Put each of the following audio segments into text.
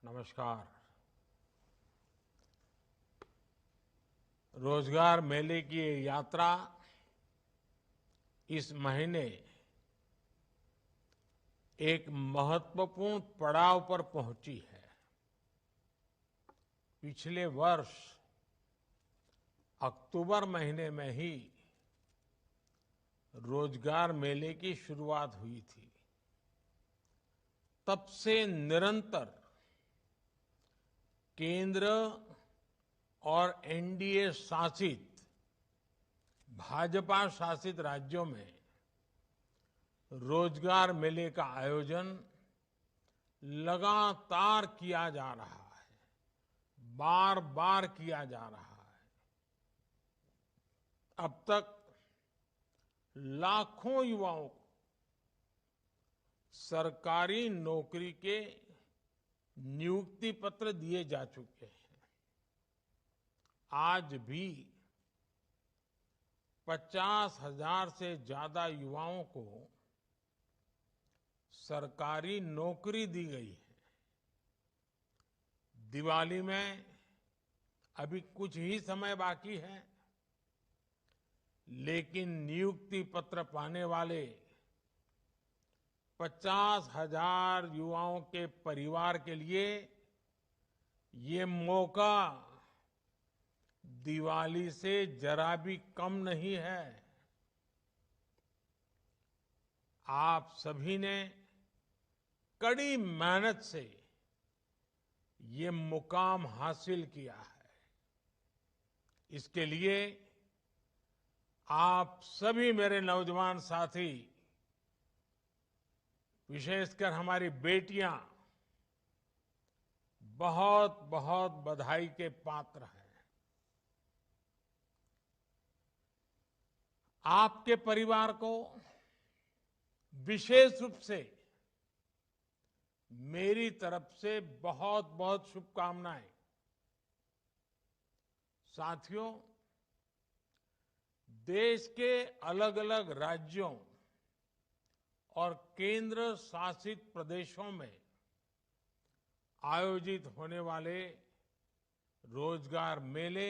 नमस्कार। रोजगार मेले की ये यात्रा इस महीने एक महत्वपूर्ण पड़ाव पर पहुंची है। पिछले वर्ष अक्टूबर महीने में ही रोजगार मेले की शुरुआत हुई थी। तब से निरंतर केंद्र और एनडीए शासित भाजपा शासित राज्यों में रोजगार मेले का आयोजन लगातार किया जा रहा है, बार बार किया जा रहा है। अब तक लाखों युवाओं को सरकारी नौकरी के नियुक्ति पत्र दिए जा चुके हैं। आज भी 50,000 से ज्यादा युवाओं को सरकारी नौकरी दी गई है। दिवाली में अभी कुछ ही समय बाकी है, लेकिन नियुक्ति पत्र पाने वाले 50,000 युवाओं के परिवार के लिए ये मौका दिवाली से जरा भी कम नहीं है। आप सभी ने कड़ी मेहनत से ये मुकाम हासिल किया है। इसके लिए आप सभी मेरे नौजवान साथी, विशेषकर हमारी बेटियां, बहुत बहुत बधाई के पात्र हैं। आपके परिवार को विशेष रूप से मेरी तरफ से बहुत बहुत शुभकामनाएं। साथियों, देश के अलग अलग राज्यों और केंद्र शासित प्रदेशों में आयोजित होने वाले रोजगार मेले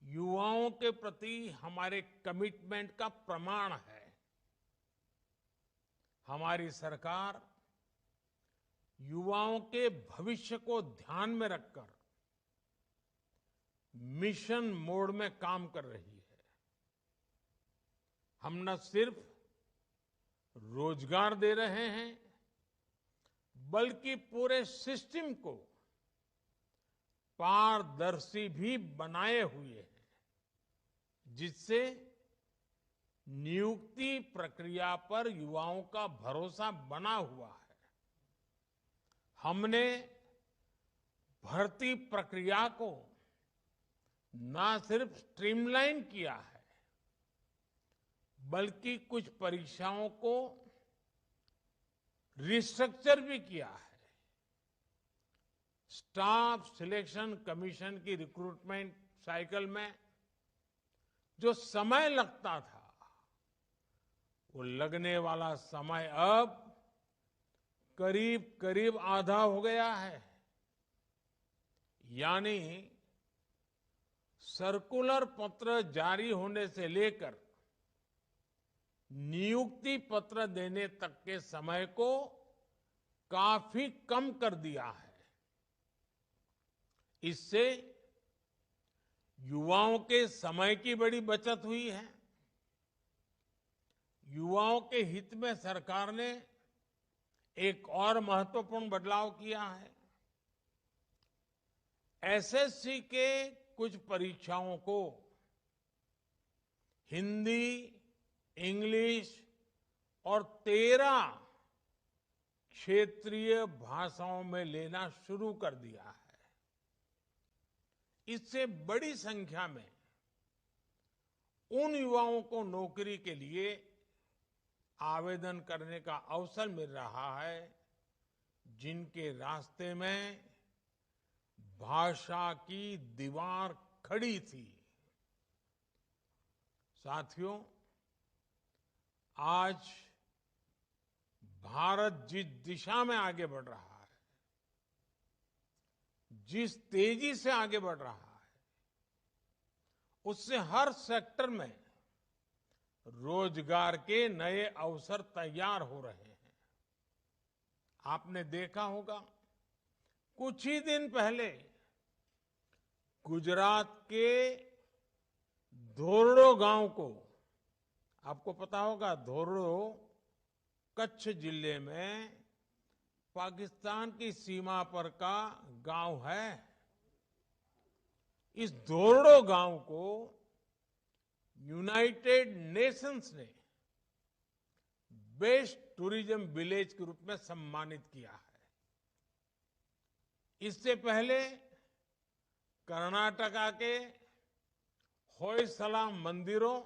युवाओं के प्रति हमारे कमिटमेंट का प्रमाण है। हमारी सरकार युवाओं के भविष्य को ध्यान में रखकर मिशन मोड में काम कर रही है। हम न सिर्फ रोजगार दे रहे हैं, बल्कि पूरे सिस्टम को पारदर्शी भी बनाए हुए हैं, जिससे नियुक्ति प्रक्रिया पर युवाओं का भरोसा बना हुआ है। हमने भर्ती प्रक्रिया को न सिर्फ स्ट्रीमलाइन किया है, बल्कि कुछ परीक्षाओं को रिस्ट्रक्चर भी किया है। स्टाफ सिलेक्शन कमीशन की रिक्रूटमेंट साइकिल में जो समय लगता था, वो लगने वाला समय अब करीब करीब आधा हो गया है। यानी सर्कुलर पत्र जारी होने से लेकर नियुक्ति पत्र देने तक के समय को काफी कम कर दिया है। इससे युवाओं के समय की बड़ी बचत हुई है। युवाओं के हित में सरकार ने एक और महत्वपूर्ण बदलाव किया है। एसएससी के कुछ परीक्षाओं को हिंदी, इंग्लिश और 13 क्षेत्रीय भाषाओं में लेना शुरू कर दिया है। इससे बड़ी संख्या में उन युवाओं को नौकरी के लिए आवेदन करने का अवसर मिल रहा है, जिनके रास्ते में भाषा की दीवार खड़ी थी। साथियों, आज भारत जिस दिशा में आगे बढ़ रहा है, जिस तेजी से आगे बढ़ रहा है उससे हर सेक्टर में रोजगार के नए अवसर तैयार हो रहे हैं। आपने देखा होगा कुछ ही दिन पहले गुजरात के धोरडो गांव को, आपको पता होगा धोरडो कच्छ जिले में पाकिस्तान की सीमा पर का गांव है। इस धोरडो गांव को यूनाइटेड नेशंस ने बेस्ट टूरिज्म विलेज के रूप में सम्मानित किया है। इससे पहले कर्नाटका के होयसला मंदिरों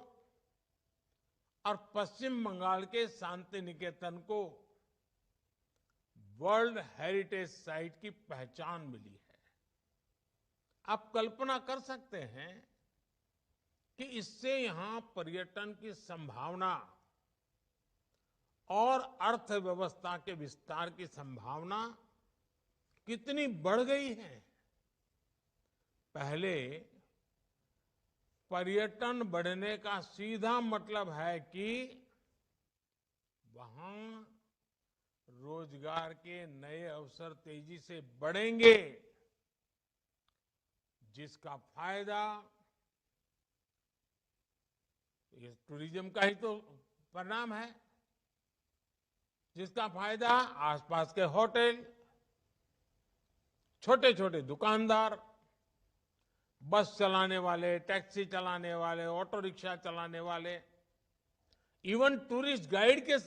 और पश्चिम बंगाल के शांति निकेतन को वर्ल्ड हेरिटेज साइट की पहचान मिली है। आप कल्पना कर सकते हैं कि इससे यहां पर्यटन की संभावना और अर्थव्यवस्था के विस्तार की संभावना कितनी बढ़ गई है। पहले पर्यटन बढ़ने का सीधा मतलब है कि वहां रोजगार के नए अवसर तेजी से बढ़ेंगे, जिसका फायदा ये टूरिज्म का ही तो परिणाम है, जिसका फायदा आसपास के होटल, छोटे छोटे दुकानदार, बस चलाने वाले, टैक्सी चलाने वाले, ऑटो रिक्शा चलाने वाले, इवन टूरिस्ट गाइड के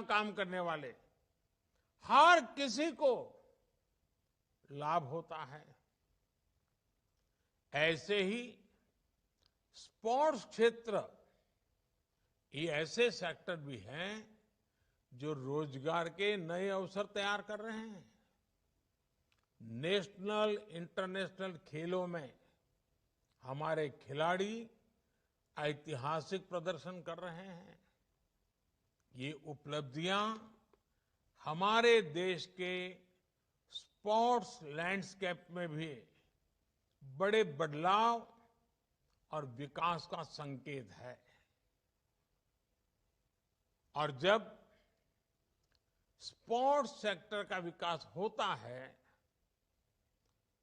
काम करने वाले, हर किसी को लाभ होता है। ऐसे ही स्पोर्ट्स क्षेत्र, ये ऐसे सेक्टर भी हैं जो रोजगार के नए अवसर तैयार कर रहे हैं। नेशनल इंटरनेशनल खेलों में हमारे खिलाड़ी ऐतिहासिक प्रदर्शन कर रहे हैं। ये उपलब्धियां हमारे देश के स्पोर्ट्स लैंडस्केप में भी बड़े बदलाव और विकास का संकेत है। और जब स्पोर्ट्स सेक्टर का विकास होता है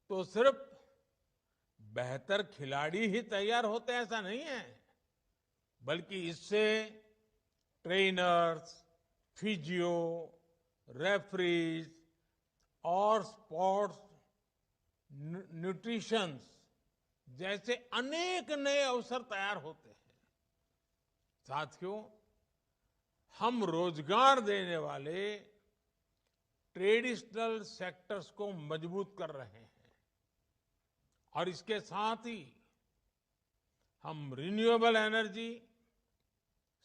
तो सिर्फ बेहतर खिलाड़ी ही तैयार होते हैं ऐसा नहीं है, बल्कि इससे ट्रेनर्स, फिजियो, रेफरीज और स्पोर्ट्स न्यूट्रिशंस जैसे अनेक नए अवसर तैयार होते हैं। साथियों, हम रोजगार देने वाले ट्रेडिशनल सेक्टर्स को मजबूत कर रहे हैं और इसके साथ ही हम रिन्यूएबल एनर्जी,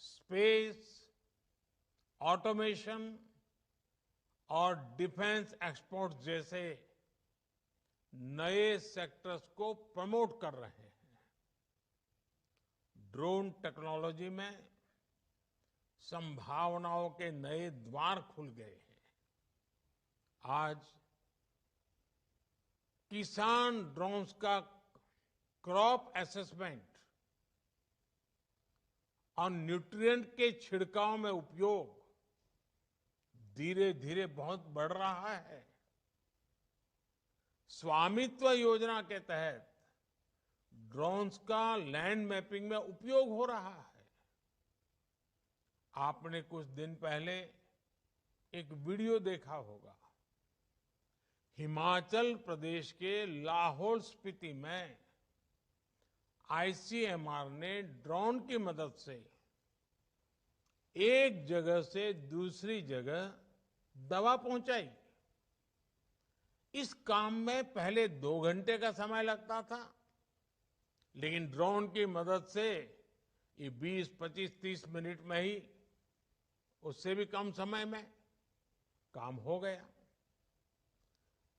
स्पेस, ऑटोमेशन और डिफेंस एक्सपोर्ट जैसे नए सेक्टर्स को प्रमोट कर रहे हैं। ड्रोन टेक्नोलॉजी में संभावनाओं के नए द्वार खुल गए हैं। आज किसान ड्रोन्स का क्रॉप असेसमेंट और न्यूट्रिएंट के छिड़काव में उपयोग धीरे धीरे बहुत बढ़ रहा है। स्वामित्व योजना के तहत ड्रोन्स का लैंड मैपिंग में उपयोग हो रहा है। आपने कुछ दिन पहले एक वीडियो देखा होगा। हिमाचल प्रदेश के लाहौल स्पीति में आईसीएमआर ने ड्रोन की मदद से एक जगह से दूसरी जगह दवा पहुंचाई। इस काम में पहले 2 घंटे का समय लगता था, लेकिन ड्रोन की मदद से ये 20, 25, 30 मिनट में ही, उससे भी कम समय में काम हो गया।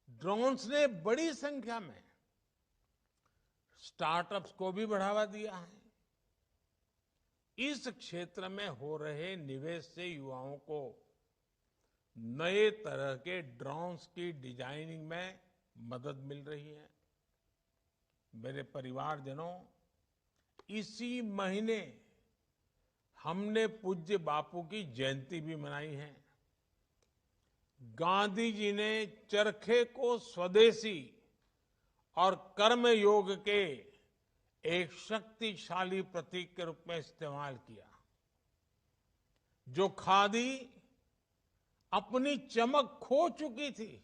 ड्रोन्स ने बड़ी संख्या में स्टार्टअप्स को भी बढ़ावा दिया है। इस क्षेत्र में हो रहे निवेश से युवाओं को नए तरह के ड्रोन्स की डिजाइनिंग में मदद मिल रही है। मेरे परिवारजनों, इसी महीने हमने पूज्य बापू की जयंती भी मनाई है। गांधी जी ने चरखे को स्वदेशी और कर्मयोग के एक शक्तिशाली प्रतीक के रूप में इस्तेमाल किया। जो खादी अपनी चमक खो चुकी थी,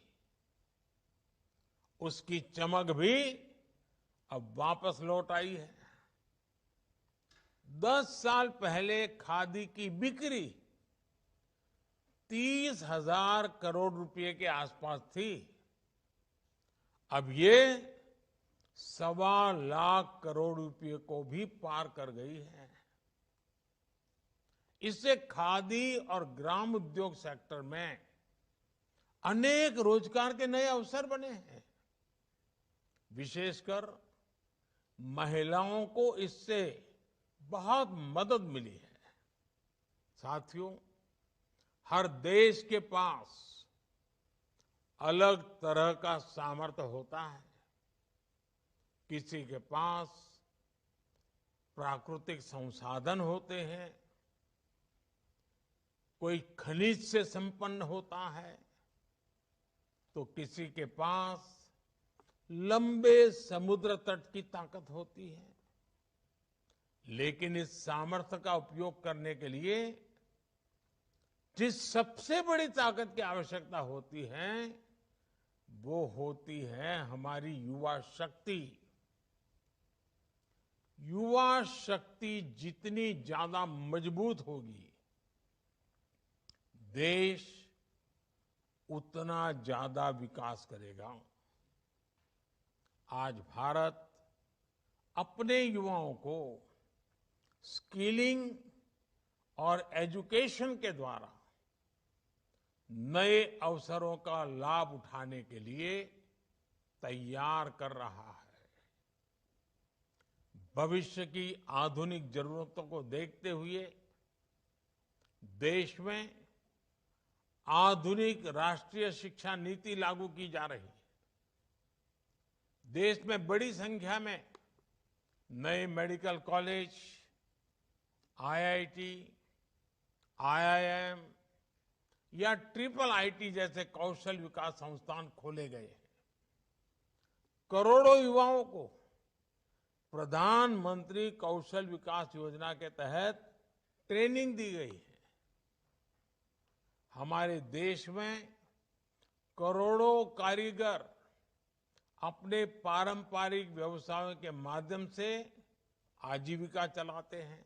उसकी चमक भी अब वापस लौट आई है। 10 साल पहले खादी की बिक्री 30,000 करोड़ रुपए के आसपास थी। अब ये 1.25 करोड़ रुपए को भी पार कर गई है। इससे खादी और ग्राम उद्योग सेक्टर में अनेक रोजगार के नए अवसर बने हैं। विशेषकर महिलाओं को इससे बहुत मदद मिली है। साथियों, हर देश के पास अलग तरह का सामर्थ्य होता है। किसी के पास प्राकृतिक संसाधन होते हैं, कोई खनिज से संपन्न होता है, तो किसी के पास लंबे समुद्र तट की ताकत होती है। लेकिन इस सामर्थ्य का उपयोग करने के लिए जिस सबसे बड़ी ताकत की आवश्यकता होती है, वो होती है हमारी युवा शक्ति। युवा शक्ति जितनी ज्यादा मजबूत होगी, देश उतना ज्यादा विकास करेगा। आज भारत अपने युवाओं को स्किलिंग और एजुकेशन के द्वारा नए अवसरों का लाभ उठाने के लिए तैयार कर रहा है। भविष्य की आधुनिक जरूरतों को देखते हुए देश में आधुनिक राष्ट्रीय शिक्षा नीति लागू की जा रही है। देश में बड़ी संख्या में नए मेडिकल कॉलेज, आईआईटी, आईआईएम या ट्रिपल आईटी जैसे कौशल विकास संस्थान खोले गए हैं। करोड़ों युवाओं को प्रधानमंत्री कौशल विकास योजना के तहत ट्रेनिंग दी गई है। हमारे देश में करोड़ों कारीगर अपने पारंपरिक व्यवसायों के माध्यम से आजीविका चलाते हैं।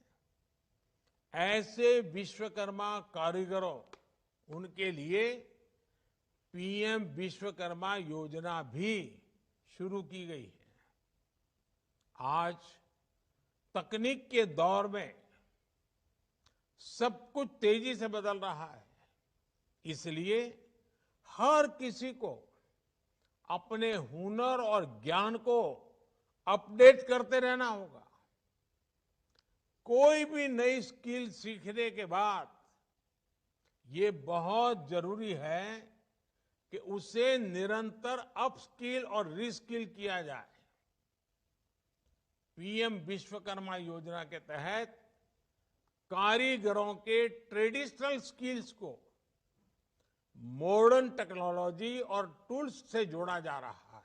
ऐसे विश्वकर्मा कारीगरों, उनके लिए पीएम विश्वकर्मा योजना भी शुरू की गई है। आज तकनीक के दौर में सब कुछ तेजी से बदल रहा है, इसलिए हर किसी को अपने हुनर और ज्ञान को अपडेट करते रहना होगा। कोई भी नई स्किल सीखने के बाद ये बहुत जरूरी है कि उसे निरंतर अपस्किल और रीस्किल किया जाए। पीएम विश्वकर्मा योजना के तहत कारीगरों के ट्रेडिशनल स्किल्स को मॉडर्न टेक्नोलॉजी और टूल्स से जोड़ा जा रहा है।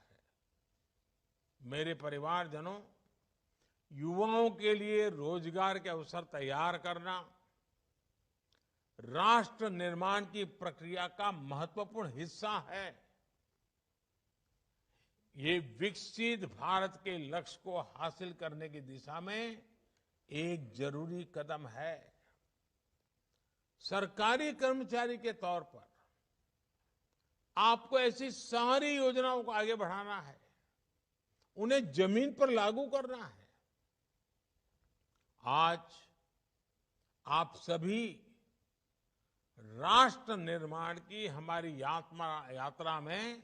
मेरे परिवारजनों, युवाओं के लिए रोजगार के अवसर तैयार करना राष्ट्र निर्माण की प्रक्रिया का महत्वपूर्ण हिस्सा है। ये विकसित भारत के लक्ष्य को हासिल करने की दिशा में एक जरूरी कदम है। सरकारी कर्मचारी के तौर पर आपको ऐसी सारी योजनाओं को आगे बढ़ाना है, उन्हें जमीन पर लागू करना है। आज आप सभी राष्ट्र निर्माण की हमारी यात्रा में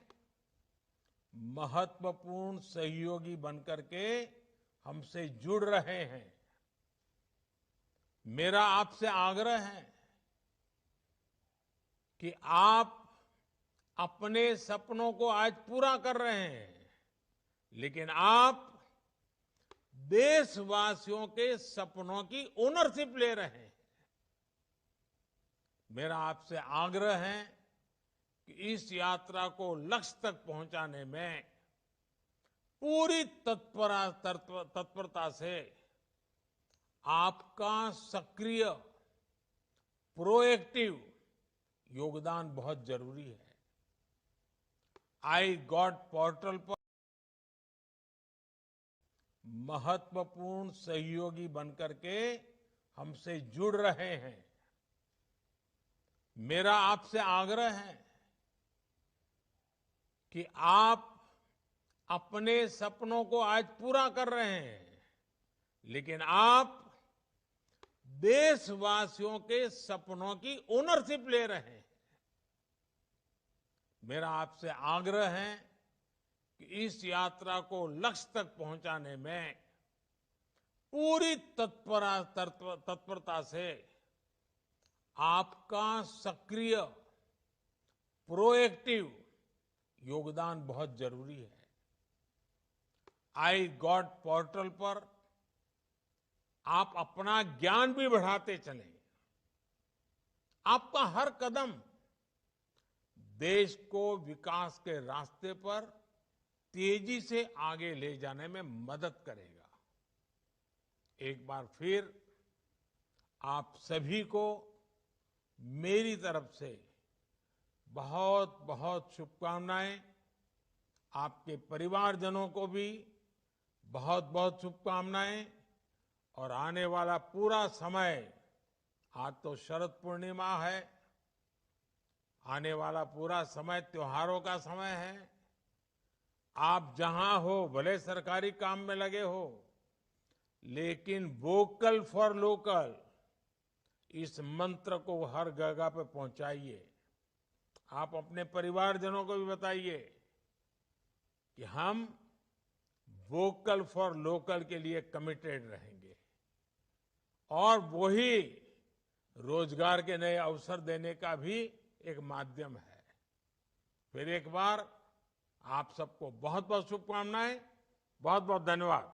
महत्वपूर्ण सहयोगी बनकर के हमसे जुड़ रहे हैं। मेरा आपसे आग्रह है कि आप अपने सपनों को आज पूरा कर रहे हैं, लेकिन आप देशवासियों के सपनों की ओनरशिप ले रहे हैं। मेरा आपसे आग्रह है कि इस यात्रा को लक्ष्य तक पहुंचाने में पूरी तत्परता से आपका सक्रिय प्रोएक्टिव योगदान बहुत जरूरी है। आई गॉट पोर्टल पर महत्वपूर्ण सहयोगी बनकर के हमसे जुड़ रहे हैं। मेरा आपसे आग्रह है कि आप अपने सपनों को आज पूरा कर रहे हैं, लेकिन आप देशवासियों के सपनों की ओनरशिप ले रहे हैं। मेरा आपसे आग्रह है कि इस यात्रा को लक्ष्य तक पहुंचाने में पूरी तत्परता से आपका सक्रिय प्रोएक्टिव योगदान बहुत जरूरी है। आई गॉट पोर्टल पर आप अपना ज्ञान भी बढ़ाते चलें। आपका हर कदम देश को विकास के रास्ते पर तेजी से आगे ले जाने में मदद करेगा। एक बार फिर आप सभी को मेरी तरफ से बहुत बहुत शुभकामनाएं। आपके परिवारजनों को भी बहुत बहुत शुभकामनाएं। और आने वाला पूरा समय, आज तो शरद पूर्णिमा है, आने वाला पूरा समय त्योहारों का समय है। आप जहां हो, भले सरकारी काम में लगे हो, लेकिन वोकल फॉर लोकल इस मंत्र को हर जगह पे पहुंचाइए। आप अपने परिवारजनों को भी बताइए कि हम वोकल फॉर लोकल के लिए कमिटेड रहेंगे, और वही रोजगार के नए अवसर देने का भी एक माध्यम है। फिर एक बार आप सबको बहुत बहुत शुभकामनाएं। बहुत बहुत धन्यवाद।